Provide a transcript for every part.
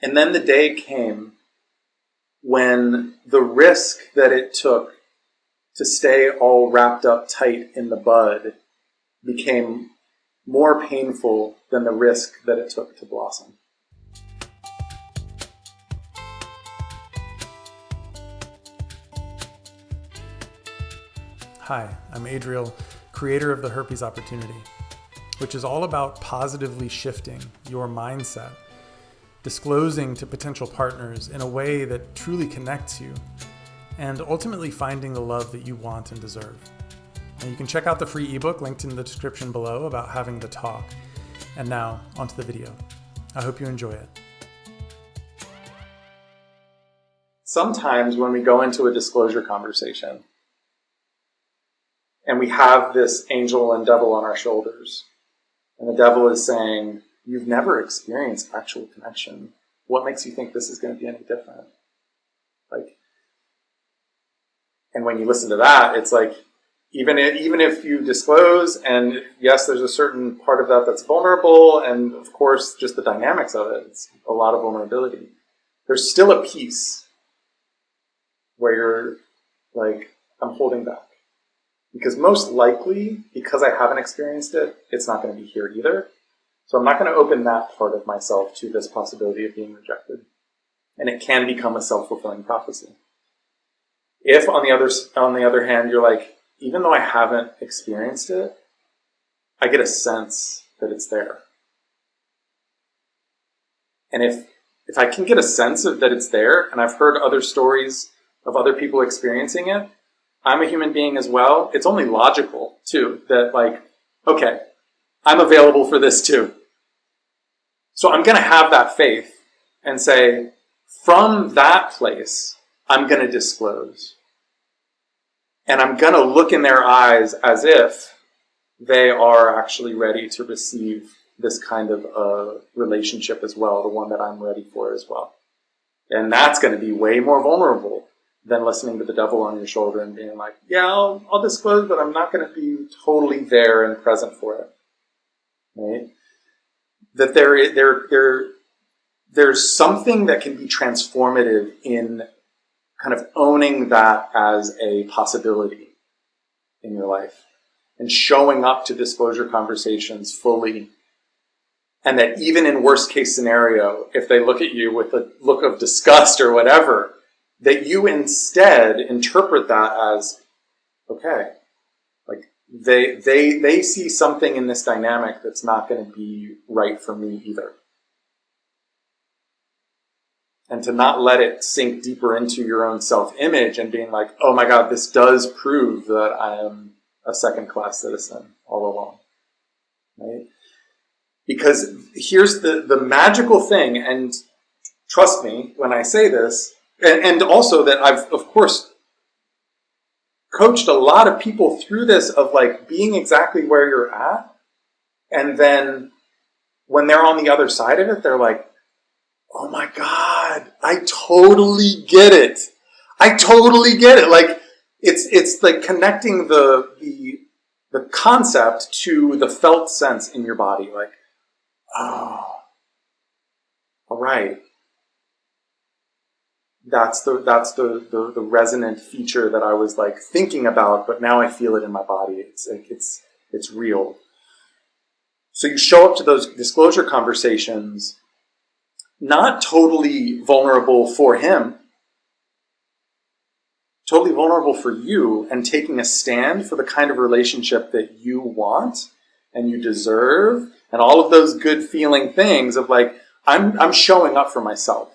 And then the day came when the risk that it took to stay all wrapped up tight in the bud became more painful than the risk that it took to blossom. Hi, I'm Adriel, creator of the Herpes Opportunity, which is all about positively shifting your mindset, disclosing to potential partners in a way that truly connects you, and ultimately finding the love that you want and deserve. Now, you can check out the free ebook linked in the description below about having the talk. And now, onto the video. I hope you enjoy it. Sometimes when we go into a disclosure conversation and we have this angel and devil on our shoulders, and the devil is saying, you've never experienced actual connection. What makes you think this is going to be any different? And when you listen to that, it's like, even if you disclose, and yes, there's a certain part of that that's vulnerable, and of course, just the dynamics of it, it's a lot of vulnerability. There's still a piece where you're like, I'm holding back. Because most likely, because I haven't experienced it, it's not going to be here either. So I'm not going to open that part of myself to this possibility of being rejected. And it can become a self-fulfilling prophecy. If, on the other hand, you're like, even though I haven't experienced it, I get a sense that it's there. And if I can get a sense of that it's there, and I've heard other stories of other people experiencing it, I'm a human being as well. It's only logical, too, that like, okay, I'm available for this too. So I'm going to have that faith and say, from that place, I'm going to disclose. And I'm going to look in their eyes as if they are actually ready to receive this kind of a relationship as well, the one that I'm ready for as well. And that's going to be way more vulnerable than listening to the devil on your shoulder and being like, yeah, I'll disclose, but I'm not going to be totally there and present for it. Right? That there's something that can be transformative in kind of owning that as a possibility in your life and showing up to disclosure conversations fully. And that even in worst case scenario, if they look at you with a look of disgust or whatever, that you instead interpret that as, okay, like they see something in this dynamic that's not going to be right for me either. And to not let it sink deeper into your own self-image and being like, oh my God, this does prove that I am a second-class citizen all along, right? Because here's the magical thing, and trust me when I say this, and also that I've, of course, coached a lot of people through this of like being exactly where you're at. And then when they're on the other side of it, they're like, oh my God, I totally get it. I totally get it. Like it's like connecting the concept to the felt sense in your body. Like, oh, all right. That's the resonant feature that I was like thinking about, but now I feel it in my body. It's like it's real. So you show up to those disclosure conversations not totally vulnerable for him, totally vulnerable for you, and taking a stand for the kind of relationship that you want and you deserve, and all of those good feeling things of like, I'm showing up for myself.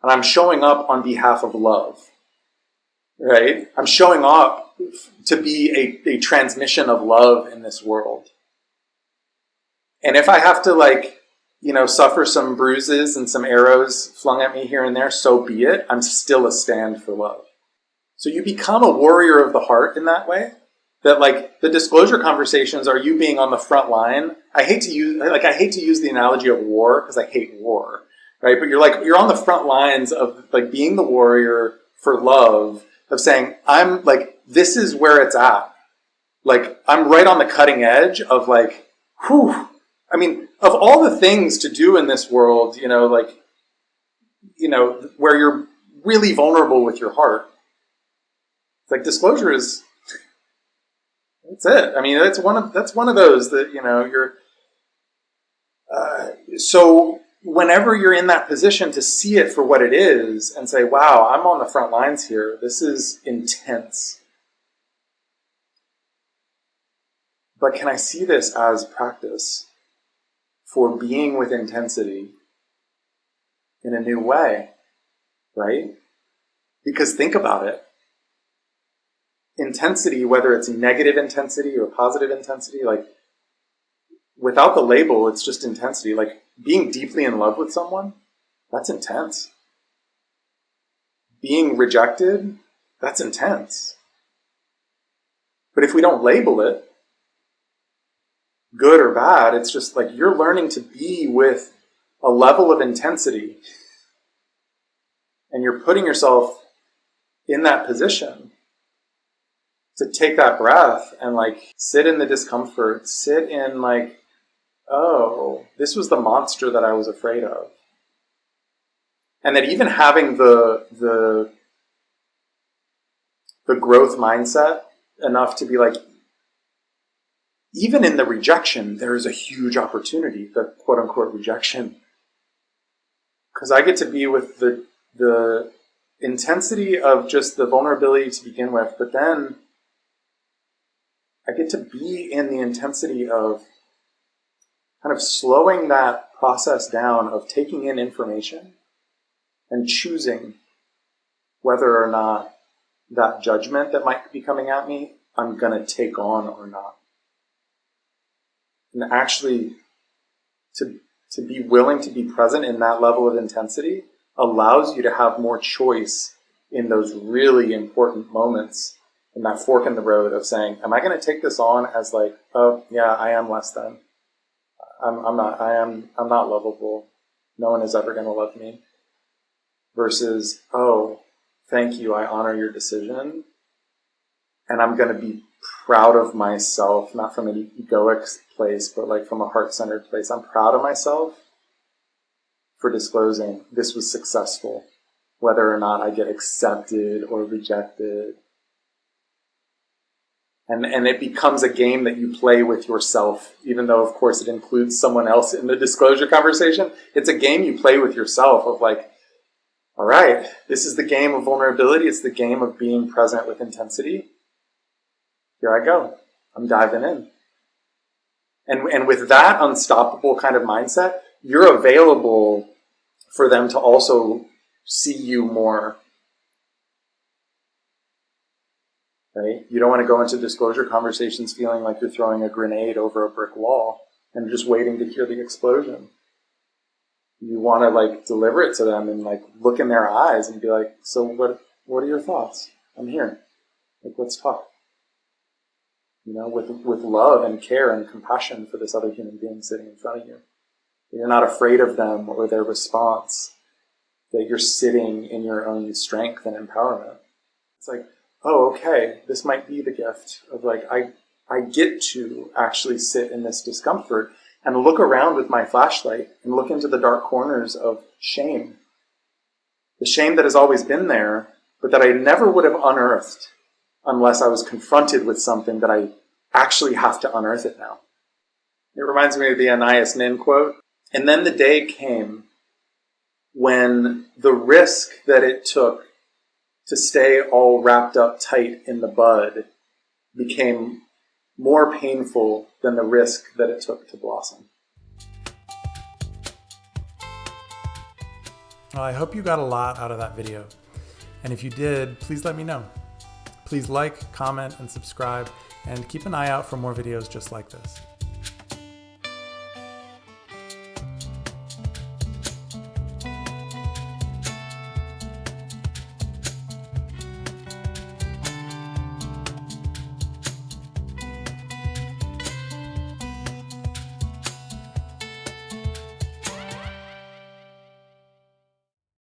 And I'm showing up on behalf of love, right? I'm showing up to be a transmission of love in this world. And if I have to suffer some bruises and some arrows flung at me here and there, so be it. I'm still a stand for love. So you become a warrior of the heart in that way. That like the disclosure conversations are you being on the front line. I hate to use the analogy of war because I hate war. Right, but you're on the front lines of like being the warrior for love, of saying, I'm like, this is where it's at. Like, I'm right on the cutting edge of like, whew. I mean, of all the things to do in this world, like where you're really vulnerable with your heart. It's like disclosure is, that's it. I mean, that's one of those that, you're, so whenever you're in that position to see it for what it is and say, wow, I'm on the front lines here. This is intense. But can I see this as practice for being with intensity in a new way, right? Because think about it. Intensity, whether it's negative intensity or positive intensity, like without the label, it's just intensity. Like being deeply in love with someone, that's intense. Being rejected, that's intense. But if we don't label it, good or bad, it's just like you're learning to be with a level of intensity and you're putting yourself in that position to take that breath and like sit in the discomfort, sit in like, oh, this was the monster that I was afraid of. And that even having the growth mindset enough to be like, even in the rejection, there is a huge opportunity, the quote unquote rejection. Because I get to be with the intensity of just the vulnerability to begin with, but then I get to be in the intensity of kind of slowing that process down of taking in information and choosing whether or not that judgment that might be coming at me, I'm going to take on or not. And actually to be willing to be present in that level of intensity allows you to have more choice in those really important moments in that fork in the road of saying, am I going to take this on as like, oh yeah, I am less than. I'm not lovable. No one is ever going to love me. Versus, oh, thank you. I honor your decision. And I'm going to be proud of myself, not from an egoic place, but like from a heart-centered place. I'm proud of myself for disclosing this was successful, whether or not I get accepted or rejected. And it becomes a game that you play with yourself, even though, of course, it includes someone else in the disclosure conversation. It's a game you play with yourself of like, all right, this is the game of vulnerability. It's the game of being present with intensity. Here I go. I'm diving in. And with that unstoppable kind of mindset, you're available for them to also see you more. Right? You don't want to go into disclosure conversations feeling like you're throwing a grenade over a brick wall and just waiting to hear the explosion. You want to like deliver it to them and like look in their eyes and be like, so what are your thoughts? I'm here. Like, let's talk. With love and care and compassion for this other human being sitting in front of you. You're not afraid of them or their response, that you're sitting in your own strength and empowerment. It's like, oh, okay, this might be the gift of like, I get to actually sit in this discomfort and look around with my flashlight and look into the dark corners of shame. The shame that has always been there, but that I never would have unearthed unless I was confronted with something that I actually have to unearth it now. It reminds me of the Anaïs Nin quote. And then the day came when the risk that it took to stay all wrapped up tight in the bud became more painful than the risk that it took to blossom. Well, I hope you got a lot out of that video. And if you did, please let me know. Please like, comment, and subscribe, and keep an eye out for more videos just like this.